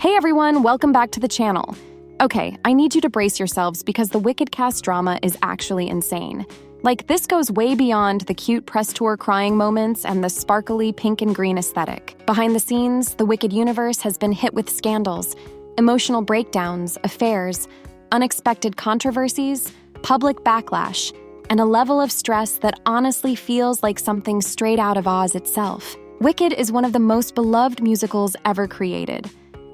Hey everyone, welcome back to the channel. Okay, I need you to brace yourselves because the Wicked cast drama is actually insane. Like, this goes way beyond the cute press tour crying moments and the sparkly pink and green aesthetic. Behind the scenes, the Wicked universe has been hit with scandals, emotional breakdowns, affairs, unexpected controversies, public backlash, and a level of stress that honestly feels like something straight out of Oz itself. Wicked is one of the most beloved musicals ever created.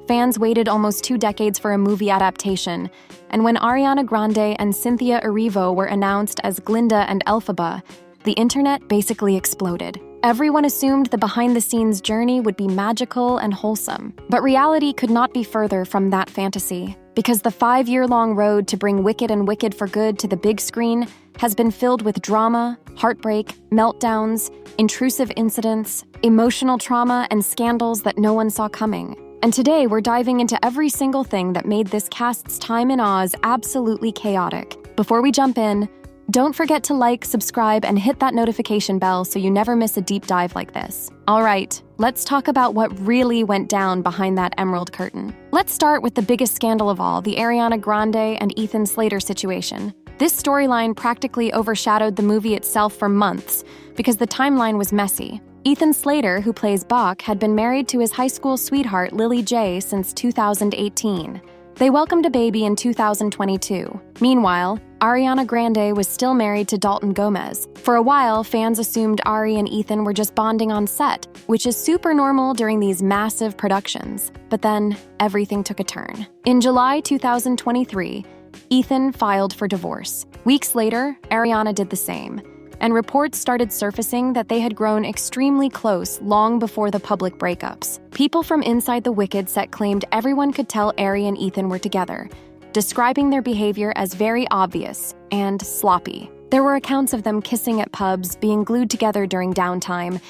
Fans waited almost 2 decades for a movie adaptation, and when Ariana Grande and Cynthia Erivo were announced as Glinda and Elphaba, the internet basically exploded. Everyone assumed the behind-the-scenes journey would be magical and wholesome. But reality could not be further from that fantasy, because the 5-year-long road to bring Wicked and Wicked for Good to the big screen has been filled with drama, heartbreak, meltdowns, intrusive incidents, emotional trauma, and scandals that no one saw coming. And today, we're diving into every single thing that made this cast's time in Oz absolutely chaotic. Before we jump in, don't forget to like, subscribe, and hit that notification bell so you never miss a deep dive like this. All right, let's talk about what really went down behind that emerald curtain. Let's start with the biggest scandal of all, the Ariana Grande and Ethan Slater situation. This storyline practically overshadowed the movie itself for months because the timeline was messy. Ethan Slater, who plays Bach, had been married to his high school sweetheart Lily J since 2018. They welcomed a baby in 2022. Meanwhile, Ariana Grande was still married to Dalton Gomez. For a while, fans assumed Ari and Ethan were just bonding on set, which is super normal during these massive productions. But then, everything took a turn. In July 2023, Ethan filed for divorce. Weeks later, Ariana did the same. And reports started surfacing that they had grown extremely close long before the public breakups. People from inside the Wicked set claimed everyone could tell Ari and Ethan were together, describing their behavior as very obvious and sloppy. There were accounts of them kissing at pubs, being glued together during downtime,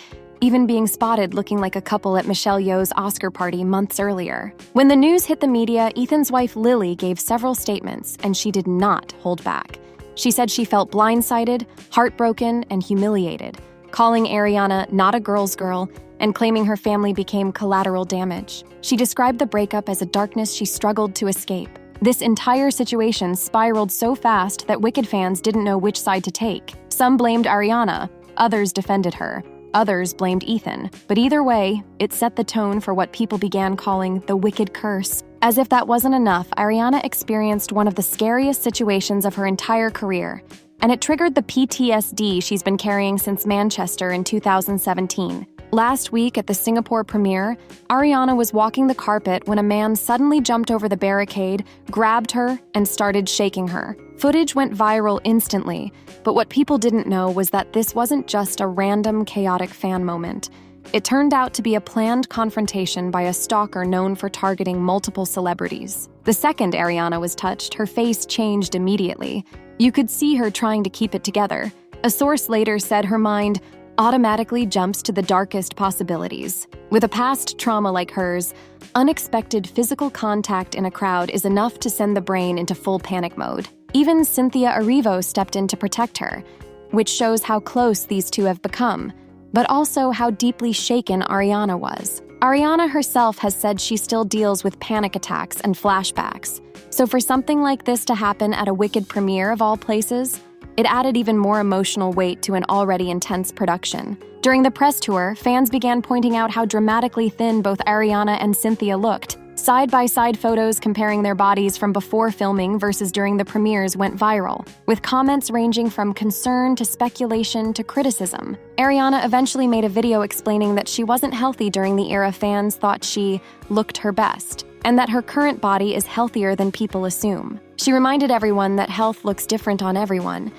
even being spotted looking like a couple at Michelle Yeoh's Oscar party months earlier. When the news hit the media, Ethan's wife Lily gave several statements, and she did not hold back. She said she felt blindsided, heartbroken, and humiliated, calling Ariana not a girl's girl and claiming her family became collateral damage. She described the breakup as a darkness she struggled to escape. This entire situation spiraled so fast that Wicked fans didn't know which side to take. Some blamed Ariana, others defended her, others blamed Ethan. But either way, it set the tone for what people began calling the Wicked curse. As if that wasn't enough, Ariana experienced one of the scariest situations of her entire career, and it triggered the PTSD she's been carrying since Manchester in 2017. Last week at the Singapore premiere, Ariana was walking the carpet when a man suddenly jumped over the barricade, grabbed her, and started shaking her. Footage went viral instantly, but what people didn't know was that this wasn't just a random, chaotic fan moment. It turned out to be a planned confrontation by a stalker known for targeting multiple celebrities. The second Ariana was touched, her face changed immediately. You could see her trying to keep it together. A source later said her mind automatically jumps to the darkest possibilities. With a past trauma like hers, unexpected physical contact in a crowd is enough to send the brain into full panic mode. Even Cynthia Erivo stepped in to protect her, which shows how close these two have become, but also how deeply shaken Ariana was. Ariana herself has said she still deals with panic attacks and flashbacks. So for something like this to happen at a Wicked premiere of all places, it added even more emotional weight to an already intense production. During the press tour, fans began pointing out how dramatically thin both Ariana and Cynthia looked. Side-by-side photos comparing their bodies from before filming versus during the premieres went viral, with comments ranging from concern to speculation to criticism. Ariana eventually made a video explaining that she wasn't healthy during the era fans thought she looked her best, and that her current body is healthier than people assume. She reminded everyone that health looks different on everyone,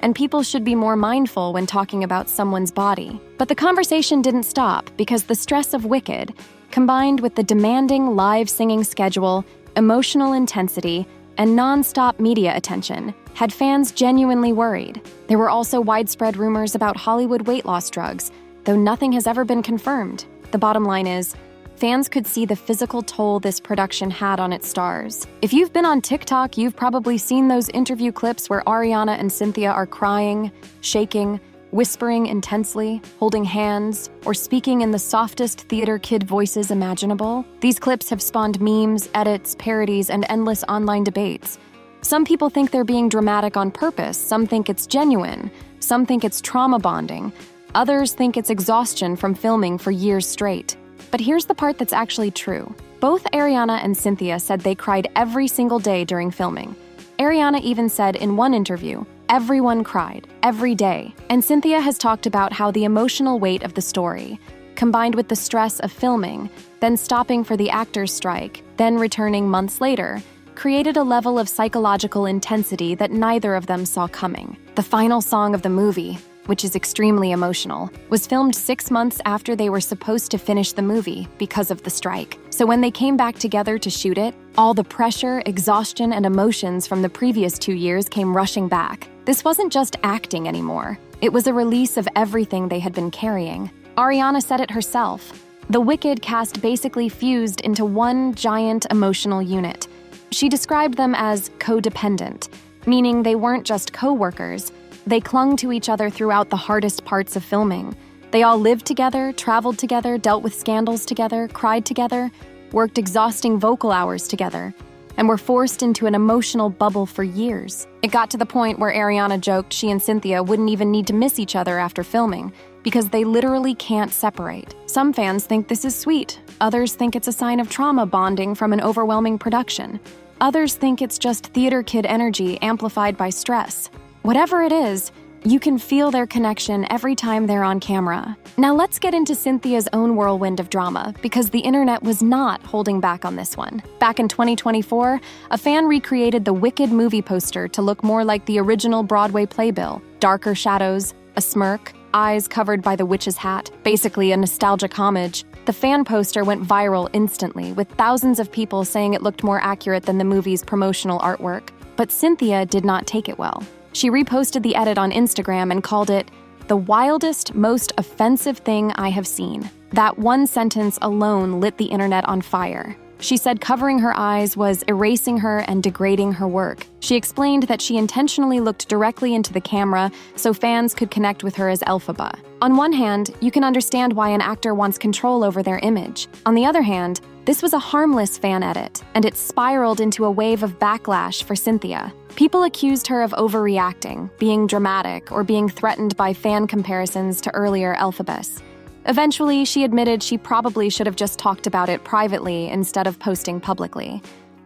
and people should be more mindful when talking about someone's body. But the conversation didn't stop because the stress of Wicked, combined with the demanding live singing schedule, emotional intensity, and non-stop media attention, had fans genuinely worried. There were also widespread rumors about Hollywood weight loss drugs, though nothing has ever been confirmed. The bottom line is, fans could see the physical toll this production had on its stars. If you've been on TikTok, you've probably seen those interview clips where Ariana and Cynthia are crying, shaking, whispering intensely, holding hands, or speaking in the softest theater kid voices imaginable. These clips have spawned memes, edits, parodies, and endless online debates. Some people think they're being dramatic on purpose, some think it's genuine, some think it's trauma bonding, others think it's exhaustion from filming for years straight. But here's the part that's actually true. Both Ariana and Cynthia said they cried every single day during filming. Ariana even said in one interview, "Everyone cried, every day." And Cynthia has talked about how the emotional weight of the story, combined with the stress of filming, then stopping for the actors' strike, then returning months later, created a level of psychological intensity that neither of them saw coming. The final song of the movie, which is extremely emotional, was filmed 6 months after they were supposed to finish the movie because of the strike. So when they came back together to shoot it, all the pressure, exhaustion, and emotions from the previous 2 years came rushing back. This wasn't just acting anymore. It was a release of everything they had been carrying. Ariana said it herself. The Wicked cast basically fused into one giant emotional unit. She described them as codependent, meaning they weren't just co-workers. They clung to each other throughout the hardest parts of filming. They all lived together, traveled together, dealt with scandals together, cried together, worked exhausting vocal hours together, and were forced into an emotional bubble for years. It got to the point where Ariana joked she and Cynthia wouldn't even need to miss each other after filming, because they literally can't separate. Some fans think this is sweet. Others think it's a sign of trauma bonding from an overwhelming production. Others think it's just theater kid energy amplified by stress. Whatever it is, you can feel their connection every time they're on camera. Now let's get into Cynthia's own whirlwind of drama, because the internet was not holding back on this one. Back in 2024, a fan recreated the Wicked movie poster to look more like the original Broadway playbill. Darker shadows, a smirk, eyes covered by the witch's hat, basically a nostalgic homage. The fan poster went viral instantly, with thousands of people saying it looked more accurate than the movie's promotional artwork. But Cynthia did not take it well. She reposted the edit on Instagram and called it the wildest, most offensive thing I have seen. That one sentence alone lit the internet on fire. She said covering her eyes was erasing her and degrading her work. She explained that she intentionally looked directly into the camera so fans could connect with her as Elphaba. On one hand, you can understand why an actor wants control over their image. On the other hand, this was a harmless fan edit, and it spiraled into a wave of backlash for Cynthia. People accused her of overreacting, being dramatic, or being threatened by fan comparisons to earlier Elphabas. Eventually, she admitted she probably should have just talked about it privately instead of posting publicly.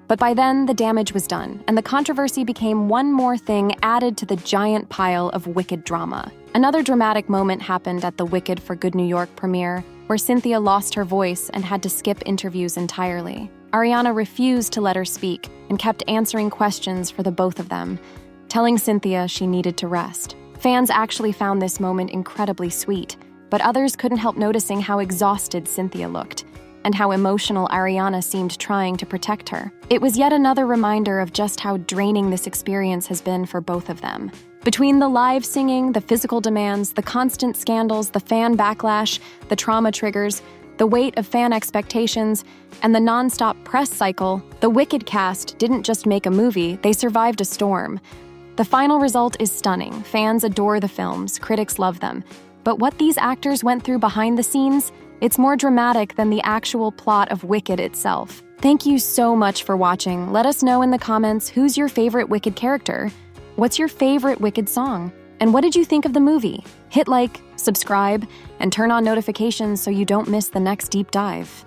But by then, the damage was done, and the controversy became one more thing added to the giant pile of Wicked drama. Another dramatic moment happened at the Wicked for Good New York premiere, where Cynthia lost her voice and had to skip interviews entirely. Ariana refused to let her speak and kept answering questions for the both of them, telling Cynthia she needed to rest. Fans actually found this moment incredibly sweet, but others couldn't help noticing how exhausted Cynthia looked and how emotional Ariana seemed trying to protect her. It was yet another reminder of just how draining this experience has been for both of them. Between the live singing, the physical demands, the constant scandals, the fan backlash, the trauma triggers, the weight of fan expectations, and the nonstop press cycle, the Wicked cast didn't just make a movie, they survived a storm. The final result is stunning. Fans adore the films, critics love them. But what these actors went through behind the scenes, it's more dramatic than the actual plot of Wicked itself. Thank you so much for watching. Let us know in the comments who's your favorite Wicked character. What's your favorite Wicked song? And what did you think of the movie? Hit like, subscribe, and turn on notifications so you don't miss the next deep dive.